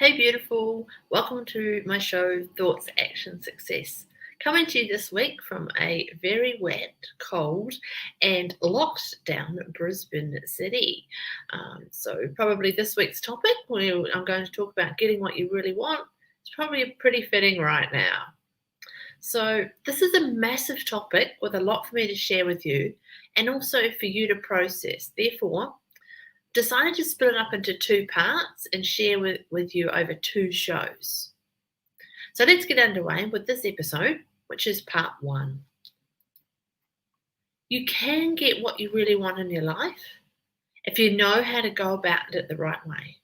Hey beautiful, welcome to my show Thoughts, Action, Success. Coming to you this week from a very wet, cold and locked down Brisbane city. So probably this week's topic, where I'm going to talk about getting what you really want, it's probably pretty fitting right now. So this is a massive topic with a lot for me to share with you and also for you to process. Therefore, decided to split it up into two parts and share with you over two shows. So let's get underway with this episode, which is part one. You can get what you really want in your life if you know how to go about it the right way.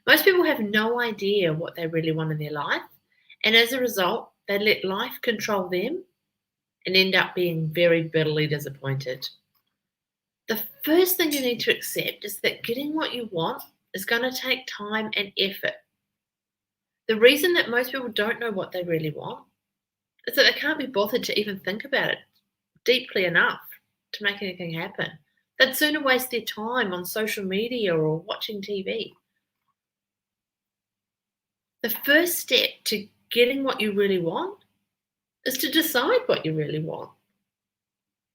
Most people have no idea what they really want in their life, and as a result, they let life control them and end up being very bitterly disappointed. The first thing you need to accept is that getting what you want is going to take time and effort. The reason that most people don't know what they really want is that they can't be bothered to even think about it deeply enough to make anything happen. They'd sooner waste their time on social media or watching TV. The first step to getting what you really want is to decide what you really want.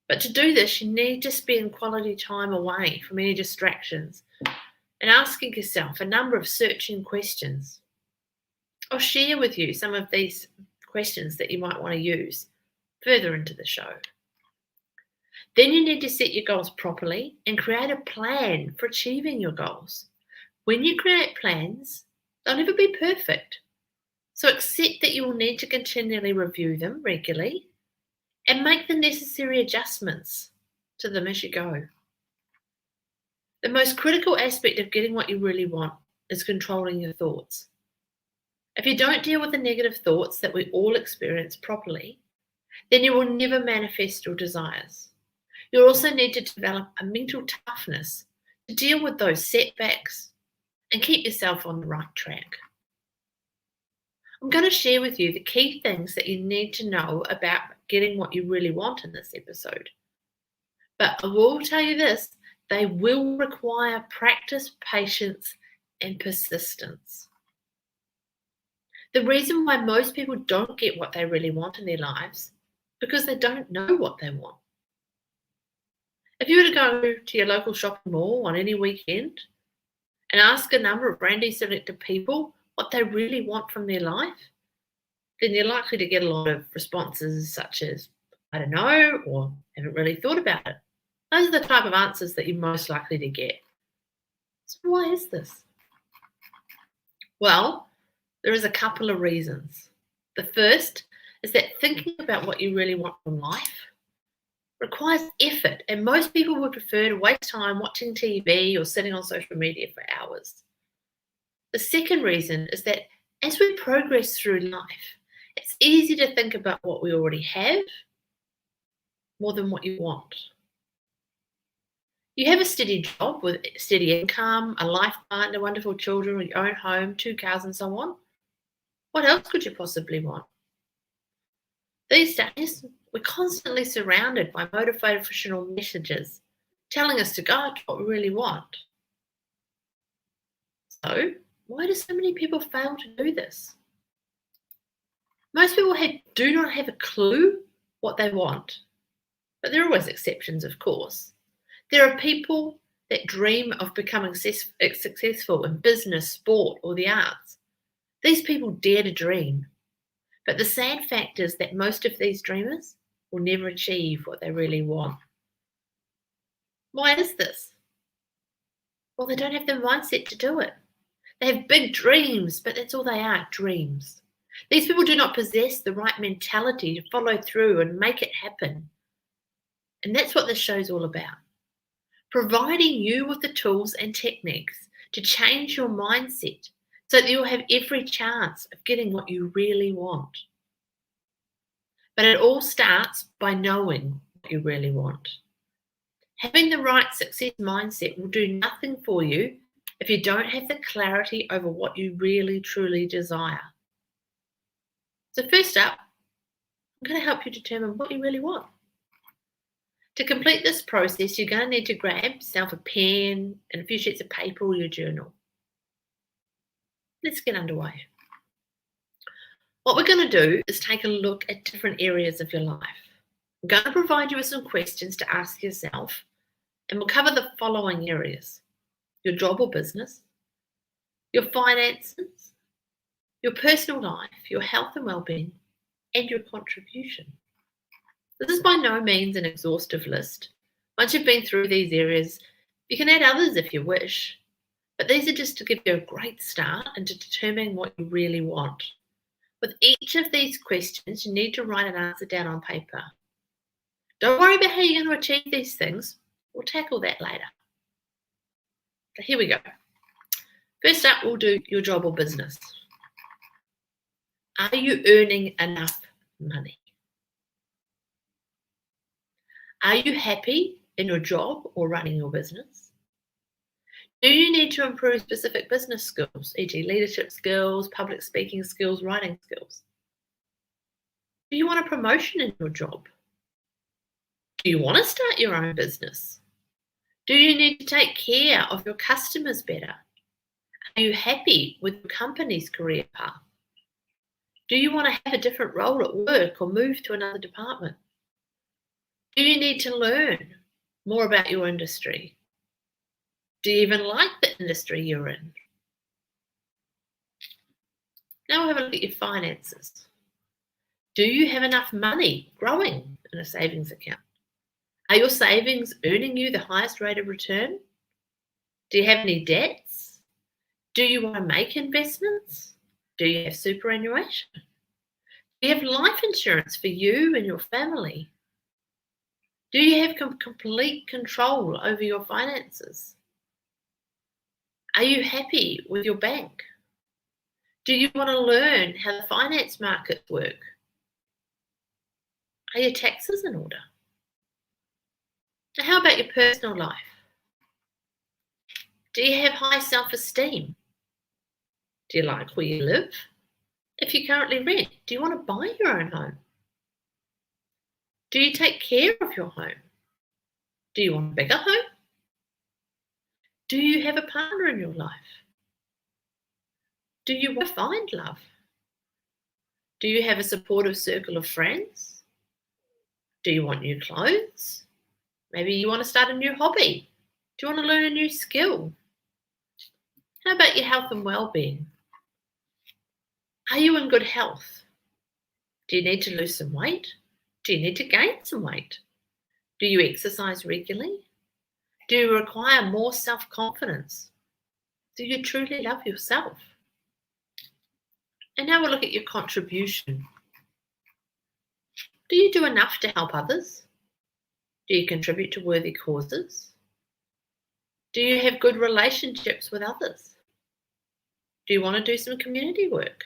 But to do this, you need to spend quality time away from any distractions and asking yourself a number of searching questions. I'll share with you some of these questions that you might want to use further into the show. Then you need to set your goals properly and create a plan for achieving your goals. When you create plans, they'll never be perfect. So accept that you will need to continually review them regularly and make the necessary adjustments to them as you go. The most critical aspect of getting what you really want is controlling your thoughts. If you don't deal with the negative thoughts that we all experience properly, then you will never manifest your desires. You'll also need to develop a mental toughness to deal with those setbacks and keep yourself on the right track. I'm going to share with you the key things that you need to know about getting what you really want in this episode. But I will tell you this, they will require practice, patience, and persistence. The reason why most people don't get what they really want in their lives is because they don't know what they want. If you were to go to your local shopping mall on any weekend and ask a number of randomly selected people what they really want from their life, then you're likely to get a lot of responses such as, I don't know, or haven't really thought about it. Those are the type of answers that you're most likely to get. So why is this? Well, there is a couple of reasons. The first is that thinking about what you really want from life requires effort, and most people would prefer to waste time watching TV or sitting on social media for hours. The second reason is that as we progress through life, it's easy to think about what we already have more than what you want. You have a steady job with steady income, a life partner, wonderful children, your own home, 2 cars and so on. What else could you possibly want? These days, we're constantly surrounded by motivational messages telling us to go after what we really want. So, why do so many people fail to do this? Most people do not have a clue what they want, but there are always exceptions, of course. There are people that dream of becoming successful in business, sport, or the arts. These people dare to dream, but the sad fact is that most of these dreamers will never achieve what they really want. Why is this? Well, they don't have the mindset to do it. They have big dreams, but that's all they are, dreams. These people do not possess the right mentality to follow through and make it happen. And that's what this show's all about. Providing you with the tools and techniques to change your mindset so that you'll have every chance of getting what you really want. But it all starts by knowing what you really want. Having the right success mindset will do nothing for you if you don't have the clarity over what you really, truly desire. So first up, I'm going to help you determine what you really want. To complete this process, you're going to need to grab yourself a pen and a few sheets of paper or your journal. Let's get underway. What we're going to do is take a look at different areas of your life. I'm going to provide you with some questions to ask yourself, and we'll cover the following areas: your job or business, your finances, your personal life, your health and well-being, and your contribution. This is by no means an exhaustive list. Once you've been through these areas, you can add others if you wish, but these are just to give you a great start into determining what you really want. With each of these questions, you need to write an answer down on paper. Don't worry about how you're going to achieve these things. We'll tackle that later. So here we go. First up, we'll do your job or business. Are you earning enough money? Are you happy in your job or running your business? Do you need to improve specific business skills, e.g. leadership skills, public speaking skills, writing skills? Do you want a promotion in your job? Do you want to start your own business? Do you need to take care of your customers better? Are you happy with your company's career path? Do you want to have a different role at work or move to another department? Do you need to learn more about your industry? Do you even like the industry you're in? Now we'll have a look at your finances. Do you have enough money growing in a savings account? Are your savings earning you the highest rate of return? Do you have any debts? Do you want to make investments? Do you have superannuation? Do you have life insurance for you and your family? Do you have complete control over your finances? Are you happy with your bank? Do you want to learn how the finance markets work? Are your taxes in order? Now, how about your personal life? Do you have high self-esteem? Do you like where you live? If you currently rent, do you want to buy your own home? Do you take care of your home? Do you want a bigger home? Do you have a partner in your life? Do you want to find love? Do you have a supportive circle of friends? Do you want new clothes? Maybe you want to start a new hobby. Do you want to learn a new skill? How about your health and well-being? Are you in good health? Do you need to lose some weight? Do you need to gain some weight? Do you exercise regularly? Do you require more self-confidence? Do you truly love yourself? And now we'll look at your contribution. Do you do enough to help others? Do you contribute to worthy causes? Do you have good relationships with others? Do you want to do some community work?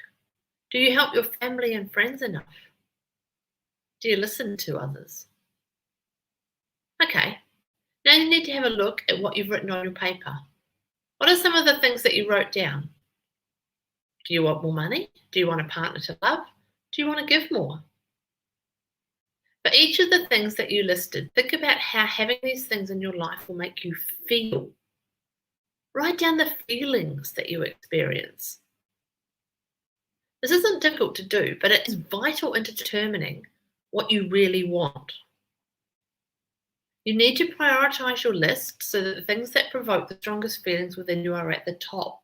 Do you help your family and friends enough? Do you listen to others? Okay, now you need to have a look at what you've written on your paper. What are some of the things that you wrote down? Do you want more money? Do you want a partner to love? Do you want to give more? For each of the things that you listed, think about how having these things in your life will make you feel. Write down the feelings that you experience. This isn't difficult to do, but it is vital into determining what you really want. You need to prioritize your list so that the things that provoke the strongest feelings within you are at the top.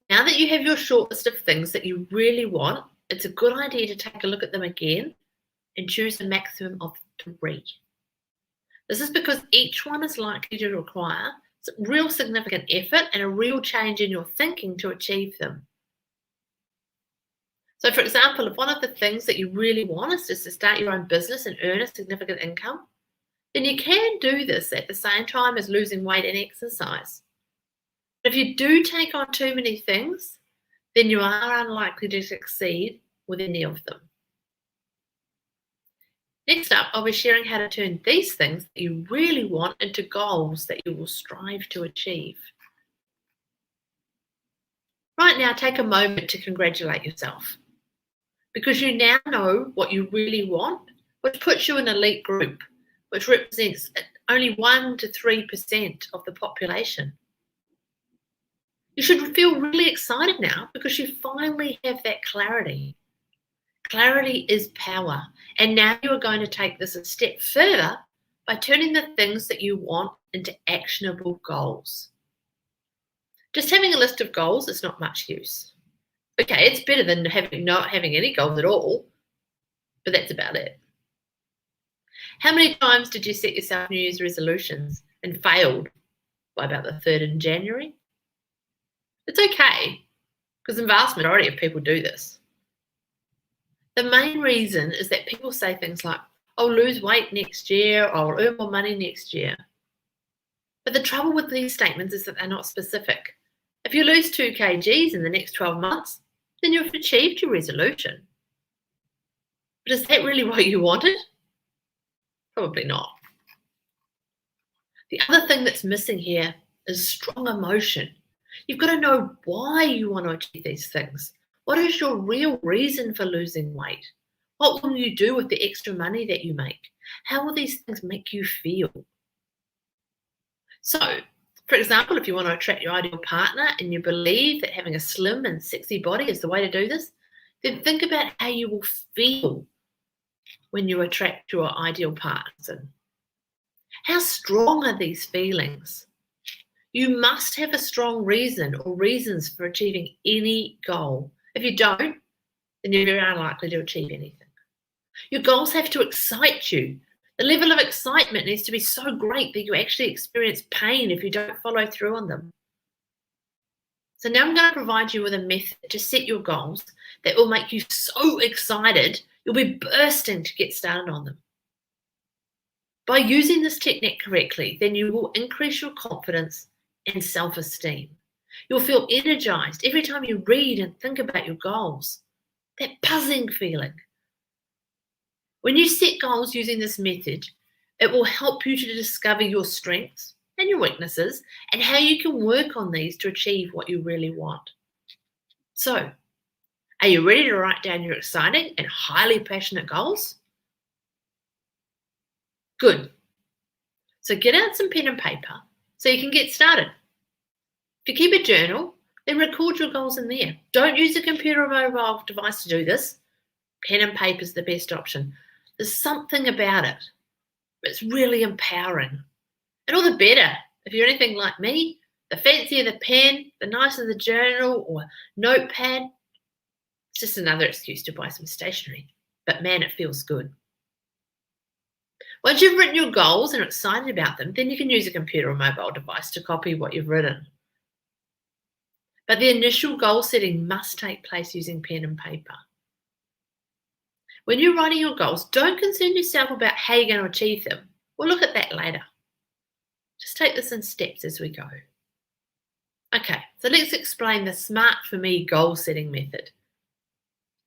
Now that you have your short list of things that you really want, it's a good idea to take a look at them again and choose a maximum of 3. This is because each one is likely to require real significant effort and a real change in your thinking to achieve them. So, for example, if one of the things that you really want is just to start your own business and earn a significant income, then you can do this at the same time as losing weight and exercise. If you do take on too many things, then you are unlikely to succeed with any of them. Next up, I'll be sharing how to turn these things that you really want into goals that you will strive to achieve. Right now, take a moment to congratulate yourself, because you now know what you really want, which puts you in an elite group, which represents only 1 to 3% of the population. You should feel really excited now because you finally have that clarity. Clarity is power. And now you are going to take this a step further by turning the things that you want into actionable goals. Just having a list of goals is not much use. Okay, it's better than not having any goals at all, but that's about it. How many times did you set yourself New Year's resolutions and failed by about the 3rd of January? It's okay, because the vast majority of people do this. The main reason is that people say things like, I'll lose weight next year, or I'll earn more money next year. But the trouble with these statements is that they're not specific. If you lose 2 kgs in the next 12 months, then you've achieved your resolution. But is that really what you wanted? Probably not. The other thing that's missing here is strong emotion. You've got to know why you want to achieve these things. What is your real reason for losing weight? What will you do with the extra money that you make? How will these things make you feel? So, for example, if you want to attract your ideal partner and you believe that having a slim and sexy body is the way to do this, then think about how you will feel when you attract your ideal partner. How strong are these feelings? You must have a strong reason or reasons for achieving any goal. If you don't, then you're very unlikely to achieve anything. Your goals have to excite you. The level of excitement needs to be so great that you actually experience pain if you don't follow through on them. So now I'm going to provide you with a method to set your goals that will make you so excited, you'll be bursting to get started on them. By using this technique correctly, then you will increase your confidence and self-esteem. You'll feel energized every time you read and think about your goals. That buzzing feeling. When you set goals using this method, it will help you to discover your strengths and your weaknesses and how you can work on these to achieve what you really want. So, are you ready to write down your exciting and highly passionate goals? Good. So get out some pen and paper so you can get started. If you keep a journal, then record your goals in there. Don't use a computer or mobile device to do this. Pen and paper is the best option. There's something about it. It's really empowering. And all the better. If you're anything like me, the fancier the pen, the nicer the journal or notepad. It's just another excuse to buy some stationery. But man, it feels good. Once you've written your goals and are excited about them, then you can use a computer or mobile device to copy what you've written. But the initial goal setting must take place using pen and paper. When you're writing your goals, don't concern yourself about how you're going to achieve them. We'll look at that later. Just take this in steps as we go. Okay, so let's explain the SMART for me goal setting method.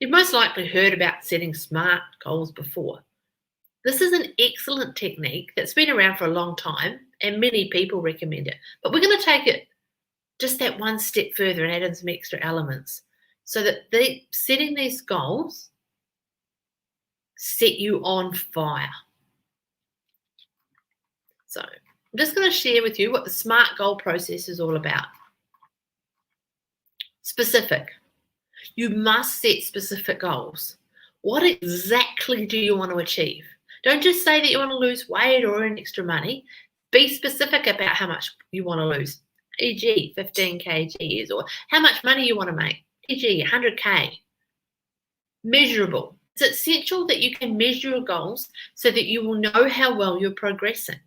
You've most likely heard about setting SMART goals before. This is an excellent technique that's been around for a long time and many people recommend it. But we're going to take it just that one step further and add in some extra elements so that setting these goals set you on fire. So I'm just going to share with you what the SMART goal process is all about. Specific. You must set specific goals. What exactly do you want to achieve? Don't just say that you want to lose weight or earn extra money. Be specific about how much you want to lose, e.g. 15 kgs, or how much money you want to make, e.g. 100k. Measurable. It's essential that you can measure your goals so that you will know how well you're progressing.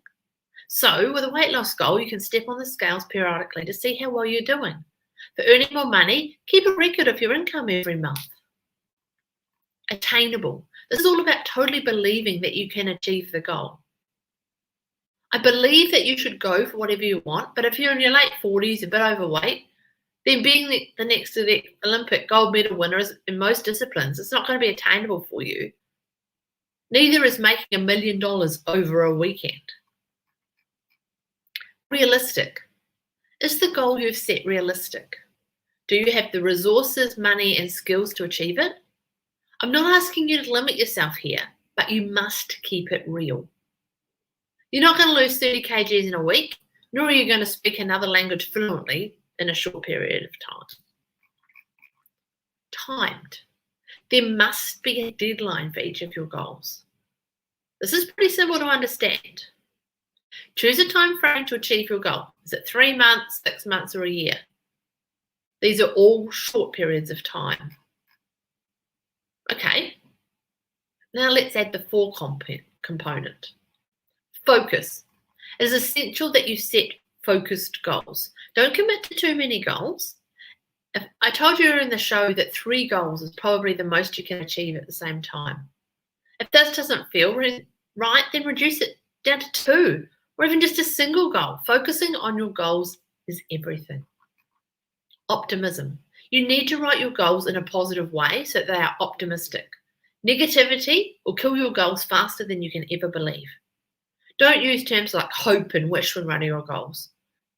So with a weight loss goal, you can step on the scales periodically to see how well you're doing. For earning more money, keep a record of your income every month. Attainable. This is all about totally believing that you can achieve the goal. I believe that you should go for whatever you want, but if you're in your late 40s, a bit overweight, then being the next Olympic gold medal winner in most disciplines, it's not going to be attainable for you. Neither is making $1 million over a weekend. Realistic. Is the goal you've set realistic? Do you have the resources, money, and skills to achieve it? I'm not asking you to limit yourself here, but you must keep it real. You're not going to lose 30 kgs in a week, nor are you going to speak another language fluently in a short period of time. Timed. There must be a deadline for each of your goals. This is pretty simple to understand. Choose a time frame to achieve your goal. Is it 3 months, 6 months, or a year? These are all short periods of time. Okay, now let's add the fourth component. Focus. It is essential that you set focused goals. Don't commit to too many goals. If I told you in the show that 3 goals is probably the most you can achieve at the same time. If this doesn't feel right, then reduce it down to 2, or even just a single goal. Focusing on your goals is everything. Optimism. You need to write your goals in a positive way so that they are optimistic. Negativity will kill your goals faster than you can ever believe. Don't use terms like hope and wish when writing your goals.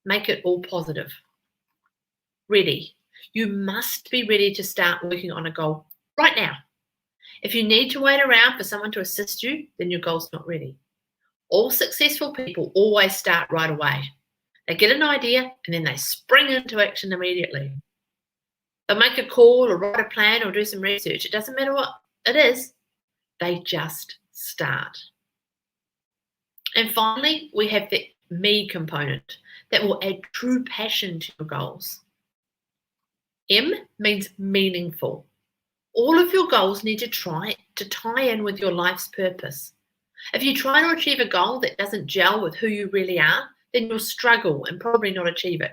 Make it all positive. Ready. You must be ready to start working on a goal right now. If you need to wait around for someone to assist you, then your goal's not ready. All successful people always start right away. They get an idea and then they spring into action immediately. They'll make a call or write a plan or do some research. It doesn't matter what it is. They just start. And finally, we have the me component that will add true passion to your goals. M means meaningful. All of your goals need to try to tie in with your life's purpose. If you try to achieve a goal that doesn't gel with who you really are, then you'll struggle and probably not achieve it.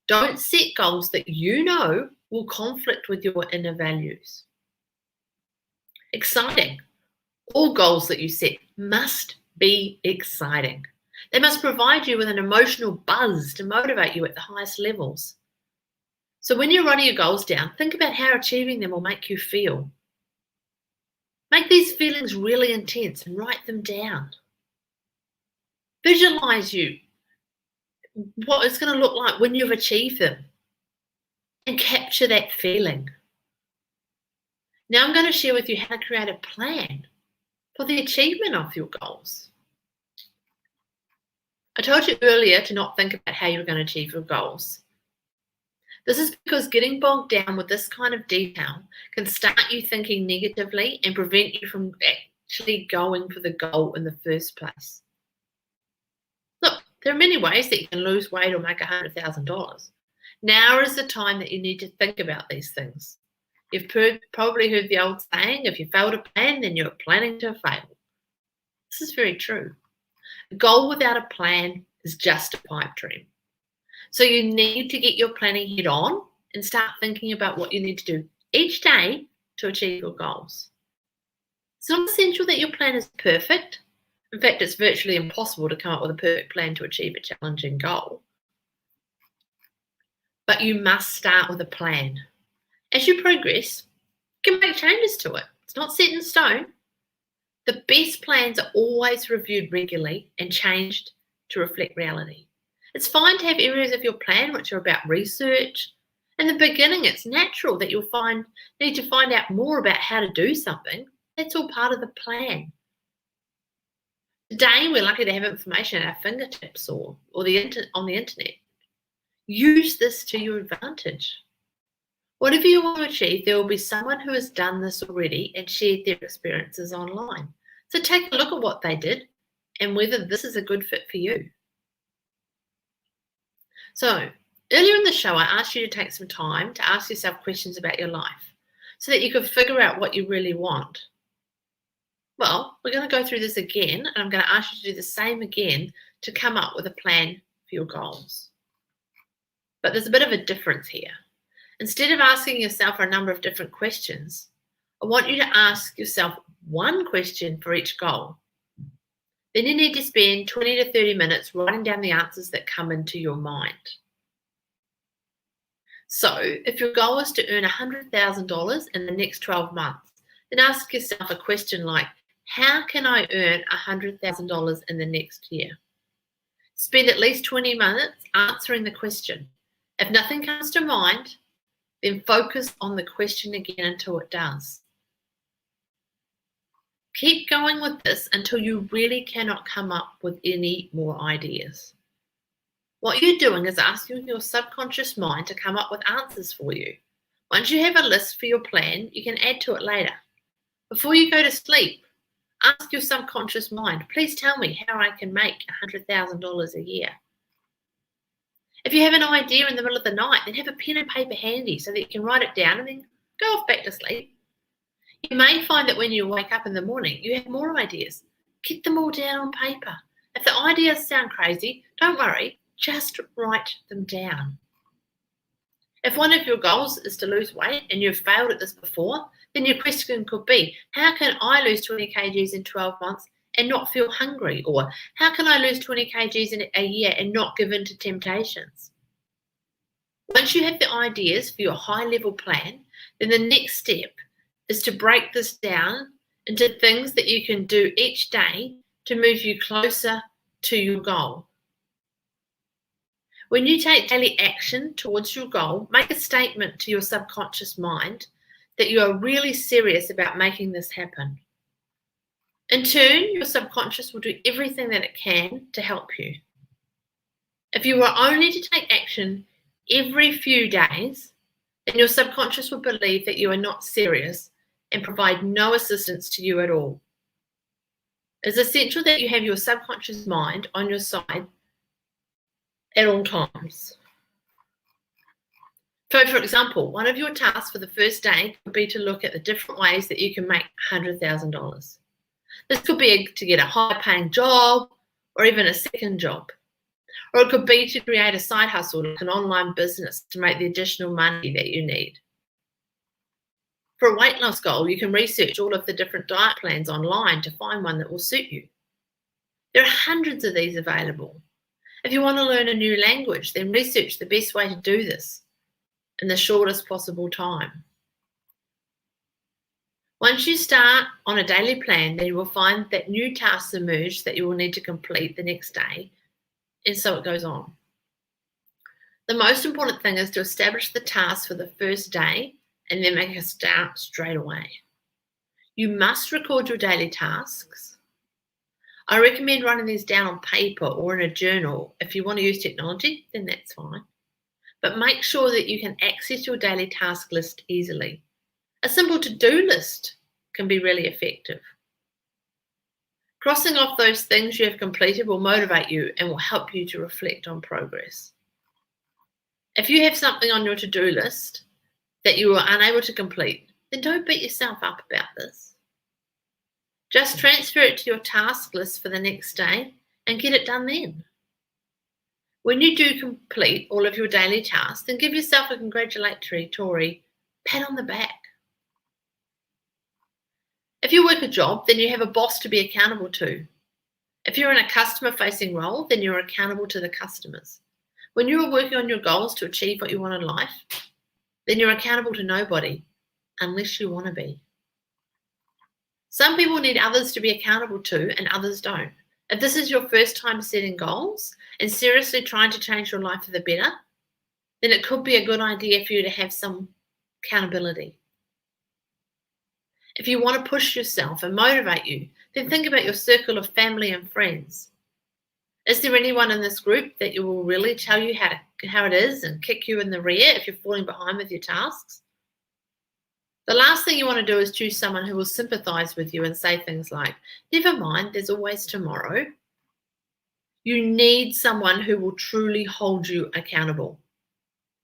Don't set goals that you know will conflict with your inner values. Exciting. All goals that you set must be exciting. They must provide you with an emotional buzz to motivate you at the highest levels. So when you're writing your goals down, think about how achieving them will make you feel. Make these feelings really intense and write them down. Visualize what it's going to look like when you've achieved them and capture that feeling. Now I'm going to share with you how to create a plan for the achievement of your goals. I told you earlier to not think about how you're going to achieve your goals. This is because getting bogged down with this kind of detail can start you thinking negatively and prevent you from actually going for the goal in the first place. Look, there are many ways that you can lose weight or make $100,000. Now is the time that you need to think about these things. You've probably heard the old saying, if you fail to plan, then you're planning to fail. This is very true. A goal without a plan is just a pipe dream. So you need to get your planning head on and start thinking about what you need to do each day to achieve your goals. It's not essential that your plan is perfect. In fact, it's virtually impossible to come up with a perfect plan to achieve a challenging goal. But you must start with a plan. As you progress, you can make changes to it. It's not set in stone. The best plans are always reviewed regularly and changed to reflect reality. It's fine to have areas of your plan which are about research. In the beginning, it's natural that you'll need to find out more about how to do something. That's all part of the plan. Today, we're lucky to have information at our fingertips or on the internet. Use this to your advantage. Whatever you want to achieve, there will be someone who has done this already and shared their experiences online. So take a look at what they did and whether this is a good fit for you. So earlier in the show, I asked you to take some time to ask yourself questions about your life so that you can figure out what you really want. Well, we're going to go through this again, and I'm going to ask you to do the same again to come up with a plan for your goals. But there's a bit of a difference here. Instead of asking yourself a number of different questions, I want you to ask yourself one question for each goal. Then you need to spend 20 to 30 minutes writing down the answers that come into your mind. So if your goal is to earn $100,000 in the next 12 months, then ask yourself a question like, how can I earn $100,000 in the next year? Spend at least 20 minutes answering the question. If nothing comes to mind, then focus on the question again until it does. Keep going with this until you really cannot come up with any more ideas. What you're doing is asking your subconscious mind to come up with answers for you. Once you have a list for your plan, you can add to it later. Before you go to sleep, ask your subconscious mind, please tell me how I can make $100,000 a year. If you have an idea in the middle of the night, then have a pen and paper handy so that you can write it down and then go off back to sleep. You may find that when you wake up in the morning, you have more ideas. Get them all down on paper. If the ideas sound crazy, don't worry, just write them down. If one of your goals is to lose weight and you've failed at this before, then your question could be, how can I lose 20 kgs in 12 months and not feel hungry? Or how can I lose 20 kgs in a year and not give in to temptations? Once you have the ideas for your high-level plan, then the next step is to break this down into things that you can do each day to move you closer to your goal. When you take daily action towards your goal, make a statement to your subconscious mind that you are really serious about making this happen. In turn, your subconscious will do everything that it can to help you. If you were only to take action every few days, then your subconscious will believe that you are not serious and provide no assistance to you at all. It's essential that you have your subconscious mind on your side at all times. So, for example, one of your tasks for the first day could be to look at the different ways that you can make $100,000. This could be to get a high-paying job or even a second job. Or it could be to create a side hustle, like an online business, to make the additional money that you need. For a weight loss goal, you can research all of the different diet plans online to find one that will suit you. There are hundreds of these available. If you want to learn a new language, then research the best way to do this in the shortest possible time. Once you start on a daily plan, then you will find that new tasks emerge that you will need to complete the next day, and so it goes on. The most important thing is to establish the task for the first day and then make a start straight away. You must record your daily tasks. I recommend writing these down on paper or in a journal. If you want to use technology, then that's fine. But make sure that you can access your daily task list easily. A simple to-do list can be really effective. Crossing off those things you have completed will motivate you and will help you to reflect on progress. If you have something on your to-do list that you are unable to complete, then don't beat yourself up about this. Just transfer it to your task list for the next day and get it done then. When you do complete all of your daily tasks, then give yourself a congratulatory pat on the back. If you work a job, then you have a boss to be accountable to. If you're in a customer-facing role, then you're accountable to the customers. When you are working on your goals to achieve what you want in life, then you're accountable to nobody, unless you want to be. Some people need others to be accountable to, and others don't. If this is your first time setting goals and seriously trying to change your life for the better, then it could be a good idea for you to have some accountability. If you want to push yourself and motivate you, then think about your circle of family and friends. Is there anyone in this group that you will really tell you how it is and kick you in the rear if you're falling behind with your tasks? The last thing you want to do is choose someone who will sympathize with you and say things like, never mind, there's always tomorrow. You need someone who will truly hold you accountable.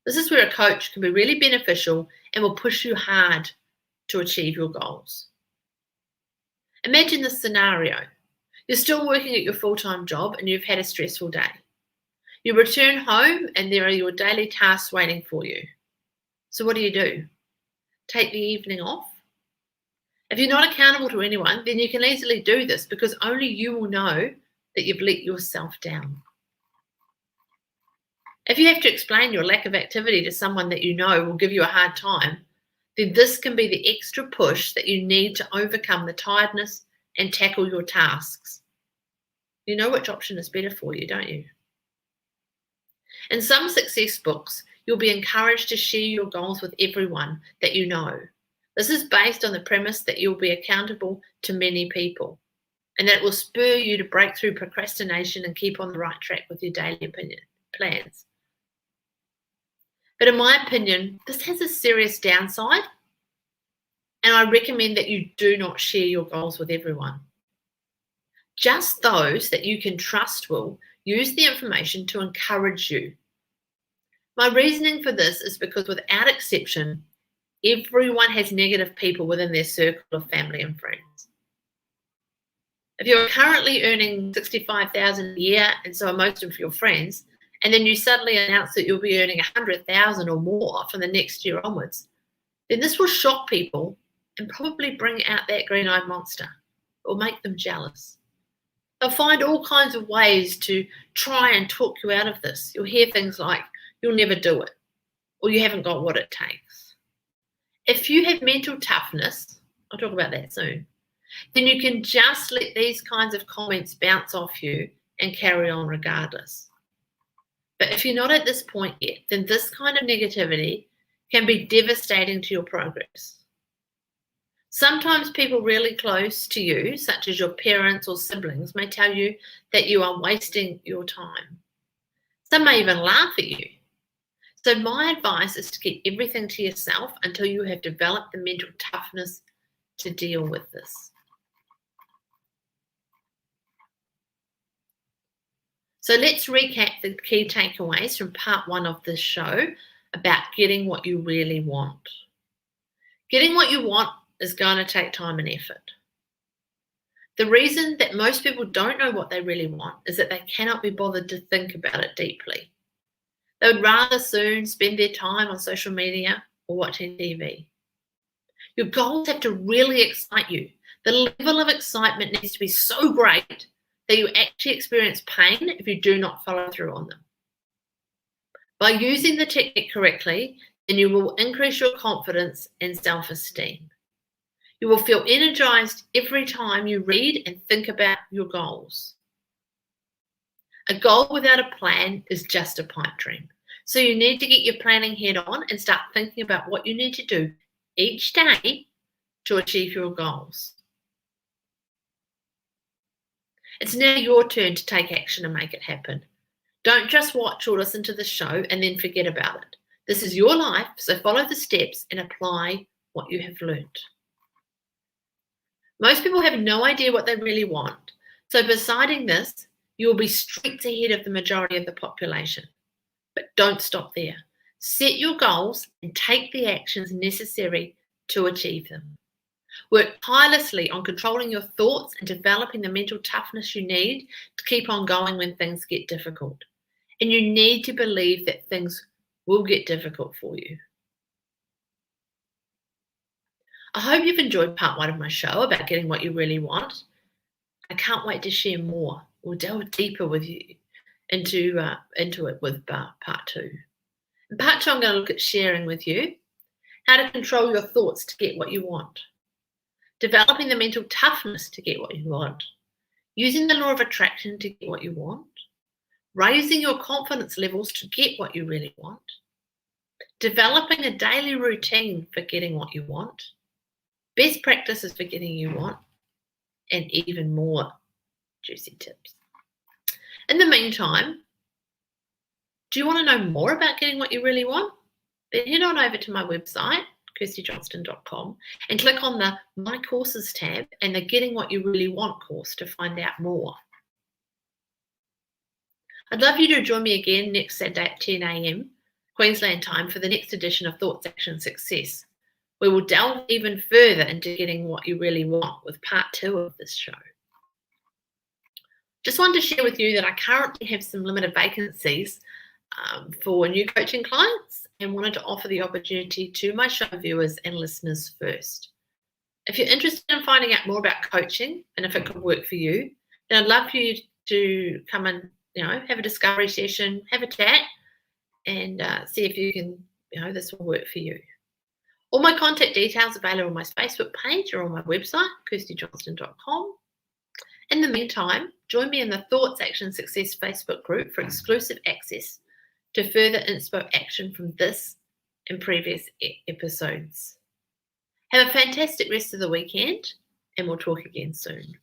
This is where a coach can be really beneficial and will push you hard to achieve your goals. Imagine this scenario. You're still working at your full-time job and you've had a stressful day. You return home and there are your daily tasks waiting for you. So what do? Take the evening off? If you're not accountable to anyone, then you can easily do this because only you will know that you've let yourself down. If you have to explain your lack of activity to someone that you know will give you a hard time, then this can be the extra push that you need to overcome the tiredness and tackle your tasks. You know which option is better for you, don't you? In some success books, you'll be encouraged to share your goals with everyone that you know. This is based on the premise that you'll be accountable to many people and that it will spur you to break through procrastination and keep on the right track with your daily plans. But in my opinion, this has a serious downside, and I recommend that you do not share your goals with everyone. Just those that you can trust will use the information to encourage you. My reasoning for this is because without exception, everyone has negative people within their circle of family and friends. If you're currently earning $65,000 a year, and so are most of your friends, and then you suddenly announce that you'll be earning $100,000 or more from the next year onwards, then this will shock people and probably bring out that green-eyed monster or make them jealous. They'll find all kinds of ways to try and talk you out of this. You'll hear things like, you'll never do it, or you haven't got what it takes. If you have mental toughness, I'll talk about that soon, then you can just let these kinds of comments bounce off you and carry on regardless. But if you're not at this point yet, then this kind of negativity can be devastating to your progress. Sometimes people really close to you, such as your parents or siblings, may tell you that you are wasting your time. Some may even laugh at you. So my advice is to keep everything to yourself until you have developed the mental toughness to deal with this. So let's recap the key takeaways from part 1 of this show about getting what you really want. Getting what you want is going to take time and effort. The reason that most people don't know what they really want is that they cannot be bothered to think about it deeply. They would rather soon spend their time on social media or watching TV. Your goals have to really excite you. The level of excitement needs to be so great that you actually experience pain if you do not follow through on them. By using the technique correctly, then you will increase your confidence and self-esteem. You will feel energized every time you read and think about your goals. A goal without a plan is just a pipe dream. So you need to get your planning head on and start thinking about what you need to do each day to achieve your goals. It's now your turn to take action and make it happen. Don't just watch or listen to the show and then forget about it. This is your life, so follow the steps and apply what you have learned. Most people have no idea what they really want. So by deciding this, you will be streets ahead of the majority of the population. But don't stop there. Set your goals and take the actions necessary to achieve them. Work tirelessly on controlling your thoughts and developing the mental toughness you need to keep on going when things get difficult. And you need to believe that things will get difficult for you. I hope you've enjoyed part 1 of my show about getting what you really want. I can't wait to share more. We'll delve deeper with you into it with part 2. In part 2, I'm going to look at sharing with you how to control your thoughts to get what you want, developing the mental toughness to get what you want, using the law of attraction to get what you want, raising your confidence levels to get what you really want, developing a daily routine for getting what you want, best practices for getting you want, and even more juicy tips. In the meantime, do you want to know more about getting what you really want? Then head on over to my website, KirstieJohnston.com, and click on the My Courses tab and the Getting What You Really Want course to find out more. I'd love you to join me again next Saturday at 10 a.m. Queensland time for the next edition of Thoughts, Action, Success. We will delve even further into getting what you really want with part 2 of this show. Just wanted to share with you that I currently have some limited vacancies for new coaching clients and wanted to offer the opportunity to my show viewers and listeners first. If you're interested in finding out more about coaching and if it could work for you, then I'd love for you to come and have a discovery session, have a chat, and see if you can, this will work for you. All my contact details available on my Facebook page or on my website, KirstieJohnston.com. In the meantime, join me in the Thoughts, Action, Success Facebook group for exclusive access to further inspo action from this and previous episodes. Have a fantastic rest of the weekend, and we'll talk again soon.